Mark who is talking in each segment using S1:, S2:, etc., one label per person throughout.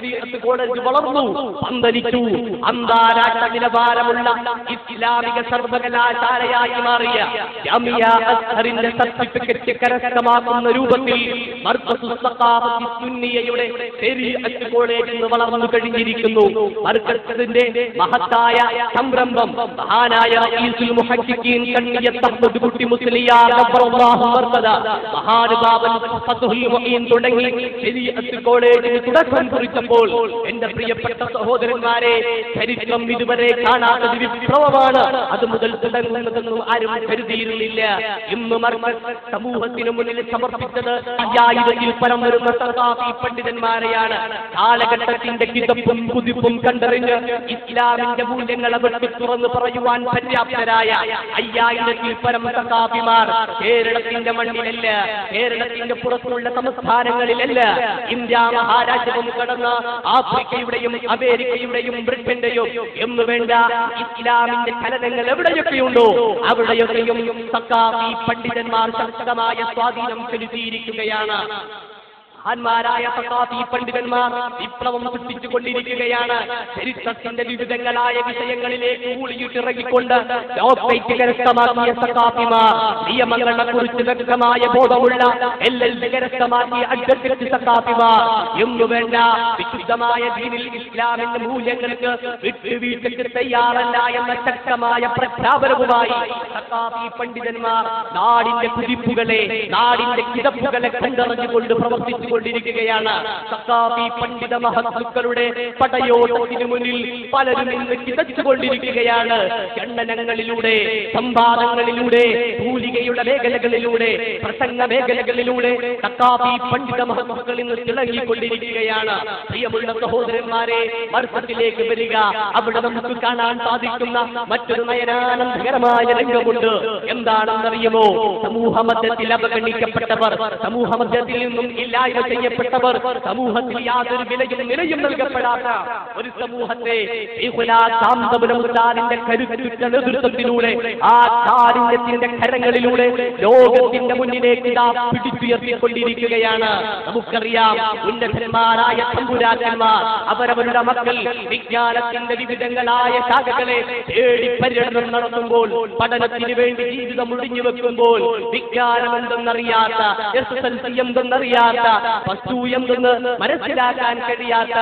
S1: ശരീഅത്ത് college വളർന്നു, പന്തലിച്ചു. അന്താരാഷ്ട്ര നിലവാരമുള്ള ഇസ്ലാമിക സർവകലാശാലയായി മാറിയ ജാമിയ അസ്ഹറിന്റെ സർട്ടിഫിക്കറ്റ് കരസ്ഥമാക്കുന്ന രൂപത്തിൽ മർകസുസ് സഖാഫത്തി സുന്നിയയുടെ ശരീഅത്ത് കോളേജ് വളർന്നു കഴിഞ്ഞിരിക്കുന്നു. മർകസിന്റെ മഹത്തായ സംരംഭം മഹാനായ റഈസുൽ മുഹഖ്ഖിഖീൻ കണ്ണിയത്ത് അഹ്മദ് കുട്ടി മുസ്ലിയാർ റബ്ബല്ലാഹു മർകദ മഹാനുഭാവൻ ഫത്ഹുൽ മുഈൻ തുടങ്ങി ശരീഅത്ത് കോളേജിന് തുടക്കം കുറിച്ചപ്പോൾ എന്റെ പ്രിയപ്പെട്ട സഹോദരന്മാരെ, ചരിത്രം ഇതുവരെ കാണാത്ത വിപ്ലവമാണ് അത് മുതൽ തുടങ്ങുന്നതെന്നും ആരും കരുതിയിരുന്നില്ല. ഇന്ന് മർകസ് സമൂഹത്തിന് മുന്നിൽ സമർപ്പിച്ചത് 5000-ൽ പരം വരുന്ന സഖാഫി പണ്ഡിതന്മാരെയാണ്. കാലഘട്ടത്തിന്റെ കിതപ്പും കുതിപ്പും കണ്ടറിഞ്ഞ് ഇസ്ലാമിന്റെ മൂല്യങ്ങൾ അവർക്ക് തുറന്നു പറയുവാൻ പര്യാപ്തരായ 5000-ൽ പരം സഖാഫിമാർ കേരളത്തിന്റെ മണ്ണിലല്ല, കേരളത്തിന്റെ പുറത്തുള്ള സംസ്ഥാനങ്ങളിലല്ല, ഇന്ത്യ മഹാരാജ്യവും കടന്ന് ആഫ്രിക്കയുടെയും അമേരിക്കയുടെയും ബ്രിട്ടന്റെയും എന്ന് വേണ്ട ഇസ്ലാമിന്റെ ചലനങ്ങൾ എവിടെയൊക്കെയുണ്ടോ അവിടെയൊക്കെയും സഖാഫി പണ്ഡിതന്മാർ ശക്തമായ സ്വാധീനം ചെലുത്തിയിരിക്കുകയാണ്. മഹാന്മാരായ സഖാഫി പണ്ഡിതന്മാർ വിപ്ലവം സൃഷ്ടിച്ചുകൊണ്ടിരിക്കുകയാണ്. ചരിത്രത്തിന്റെ വിവിധങ്ങളായ വിഷയങ്ങളിലേക്ക് ഊളിയിട്ടിറങ്ങിക്കൊണ്ട് ഡോക്ടറേറ്റ് കരസ്ഥമാക്കിയ സഖാഫിമാർ, നിയമങ്ങളെ കുറിച്ച് വ്യക്തമായ ബോധമുള്ള LLB കരസ്ഥമാക്കിയ അഡ്വക്കേറ്റ് സഖാഫിമാർ എന്നു വേണ്ട വിശുദ്ധമായ ദീനിൽ ഇസ്ലാമിന്റെ മൂല്യങ്ങൾക്ക് വിട്ടുവീഴ്ചയ്ക്ക് തയ്യാറല്ല എന്ന ശക്തമായ പ്രഖ്യാപനവുമായി സഖാഫി പണ്ഡിതന്മാർ നാടിന്റെ കുതിപ്പുകളെ, നാടിന്റെ കിതപ്പുകളെ കണ്ടറിഞ്ഞുകൊണ്ട് പ്രവർത്തിച്ചു കൊണ്ടിരിക്കുകയാണ്. സഖാഫി പണ്ഡിത മഹത്തുക്കളുടെ പടയോട്ടത്തിനു മുന്നിൽ പലരും ഇന്ന് കിതച്ചുകൊണ്ടിരിക്കുകയാണ്. ഖണ്ഡനങ്ങളിലൂടെ, സംവാദങ്ങളിലൂടെ, തൂലികയുടെ മേഖലകളിലൂടെ, പ്രസംഗ മേഖലകളിലൂടെ സഖാഫി പണ്ഡിത മഹത്തുക്കൾ ഇന്ന് തിളങ്ങിക്കൊണ്ടിരിക്കുകയാണ്. പ്രിയമുള്ള സഹോദരന്മാരെ, മർകസിലേക്ക് വരിക. അവിടെ നമുക്ക് കാണാൻ സാധിക്കുന്ന മറ്റൊരു നയനാനന്ദകരമായ രംഗമുണ്ട്. എന്താണെന്നറിയുമോ? സമൂഹമധ്യത്തിൽ അവഗണിക്കപ്പെട്ടവർ, സമൂഹമധ്യത്തിൽ നിന്നും ഇല്ലായ്മ ചെയ്യപ്പെട്ടവർ, സമൂഹത്തിൽ യാതൊരു വിലയും നിലയും നൽകപ്പെടാത്ത ഒരു സമൂഹത്തെ ന്റെ കരുത്തുറ്റ നേതൃത്വത്തിലൂടെ, ആ കാരുണ്യത്തിന്റെ കരങ്ങളിലൂടെ ലോകത്തിന്റെ മുന്നിലേക്ക് ഇതാ പിടിച്ചുയർത്തിക്കൊണ്ടിരിക്കുകയാണ്. നമുക്കറിയാം, ഉന്നതന്മാരായ തമ്പുരാക്കന്മാർ അവരവരുടെ മക്കൾ വിജ്ഞാനത്തിന്റെ വിവിധങ്ങളായ ശാഖകളെ തേടി പര്യടനം നടത്തുമ്പോൾ, പഠനത്തിന് വേണ്ടി ജീവിതം ഒഴിഞ്ഞു വെക്കുമ്പോൾ, വിജ്ഞാനം എന്തെന്നറിയാത്ത, SSLC എന്തെന്നറിയാത്ത, വസ്തു എന്തെന്ന് മനസ്സിലാക്കാൻ കഴിയാത്ത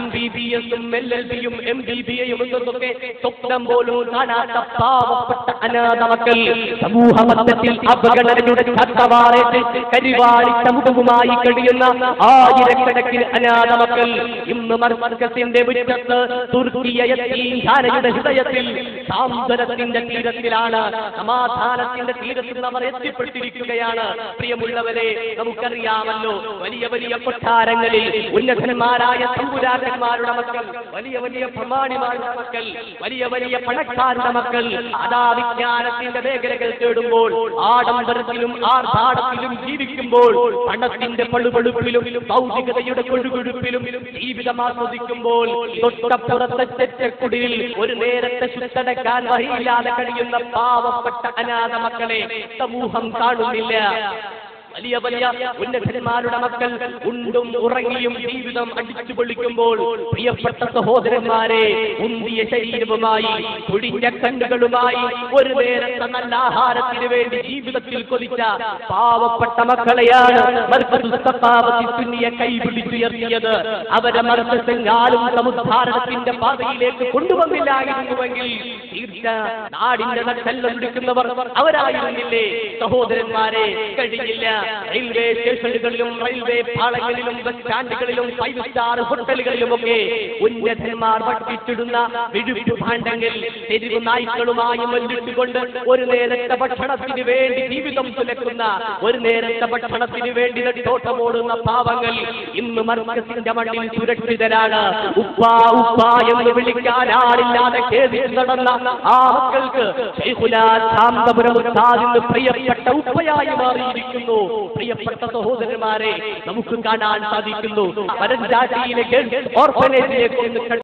S1: MBBS-ഉം LLB-യും MBBA-യും എന്നൊക്കെ സ്വപ്നം പോലും കാണാത്ത പാവപ്പെട്ട അനാഥ മക്കൾ സമൂഹമധ്യത്തിൽ അപകടങ്ങളുടെ ചട്ടവാറേറ്റ് കരിവാളിച്ച മുഖവുമായി കഴിയുന്ന ആയിരക്കണക്കിന് അനാഥ മക്കൾ ഇന്ന് മർകസിന്റെ മുറ്റത്ത് തുർക്കിയ യതീംഖാനയുടെ ഹൃദയത്തിൽ സാന്ത്വനത്തിന്റെ തീരത്തിലാണ്, സമാധാനത്തിന്റെ തീരത്തിൽ അവർ എത്തിപ്പെട്ടിരിക്കുകയാണ്. പ്രിയമുള്ളവരെ, നമുക്കറിയാമല്ലോ, വലിയ വലിയ കൊട്ടാരങ്ങളിൽ ഉന്നതന്മാരായ തമ്പുരാക്കന്മാരുടെ മക്കൾ, വലിയ വലിയ പ്രമാണിമാരുടെ മക്കൾ, വലിയ വലിയ പണക്കാരുടെ മക്കൾ അതാ വിജ്ഞാനത്തിന്റെ മേഖലകൾ തേടുമ്പോൾ, ആഡംബരത്തിലും ആർഭാടത്തിലും ജീവിക്കുമ്പോൾ, പണത്തിന്റെ പളുപളുപ്പിലും ഭൗതികതയുടെ കൊഴുകൊഴുപ്പിലും ജീവിതം ആസ്വദിക്കുമ്പോൾ, തൊട്ടപ്പുറത്തെ ചെറ്റക്കുടിയിൽ ഒരു നേരത്തെ ശുദ്ധടക്കാൻ വഴിയില്ലാതെ കഴിയുന്ന പാവപ്പെട്ട അനാഥ മക്കളെ സമൂഹം കാണുന്നില്ല. വലിയ വലിയ ഉന്നതന്മാരുടെ മക്കൾ ഉണ്ടും ഉറങ്ങിയും ജീവിതം അടിച്ചു പൊളിക്കുമ്പോൾ, പ്രിയപ്പെട്ട സഹോദരന്മാരെ, ഉന്തിയ ശരീരവുമായി ഒടിഞ്ഞ കണ്ണുകളുമായി ഒരു നേരത്തെ നല്ല ആഹാരത്തിന് വേണ്ടി ജീവിതത്തിൽ കൊതിച്ച പാവപ്പെട്ട മക്കളെയാണ് മർകസുസ് സഖാഫത്തി സുന്നിയ കൈപിടിച്ചുയർത്തിയത്. അവരെ മർകസെങ്ങാലും സമുദ്ധാരണത്തിന്റെ പാതയിലേക്ക് കൊണ്ടുവന്നില്ലായിരുന്നുവെങ്കിൽ തീർച്ച നാടിന്റെ നട്ടെല്ലൊടുക്കുന്നവർ അവരായിരുന്നില്ലേ? സഹോദരന്മാരെ, കഴിയില്ല. റെയിൽവേ സ്റ്റേഷനുകളിലും റെയിൽവേ പാളങ്ങളിലും ബസ് സ്റ്റാൻഡുകളിലും 5 സ്റ്റാർ ഹോട്ടലുകളിലുമൊക്കെ ഉന്നതന്മാർ പഠിപ്പിച്ചിടുന്ന വിഴുപ്പു ഭാണ്ഡങ്ങൾ തെരുവ് നായ്ക്കളുമായി മല്ലിട്ടുകൊണ്ട് ഒരു നേരത്തെ ഭക്ഷണത്തിന് വേണ്ടി ജീവിതം തുലക്കുന്ന, ഒരു നേരത്തെ ഭക്ഷണത്തിന് വേണ്ടി നെട്ടോട്ടമോടുന്ന പാവങ്ങൾ ഇന്ന് മർകസിന്റെ മണ്ണിൽ സുരക്ഷിതരാണ്. ഉപ്പാ ഉപ്പാ എന്ന് വിളിക്കാൻ ആളില്ലാതെ കേറി നടന്ന ആ മക്കൾക്ക് ശൈഖുനാ ശാന്തപുരം ഉസ്താദ് ഇന്ന് പ്രിയപ്പെട്ട ഉപ്പയായി മാറിയിരിക്കുന്നു. പ്രിയപ്പെട്ട സഹോദരന്മാരെ, നമുക്ക് കാണാൻ സാധിക്കുന്നു, പരഞ്ചാട്ടിയിലെ ഓർഫനേജിലേക്ക്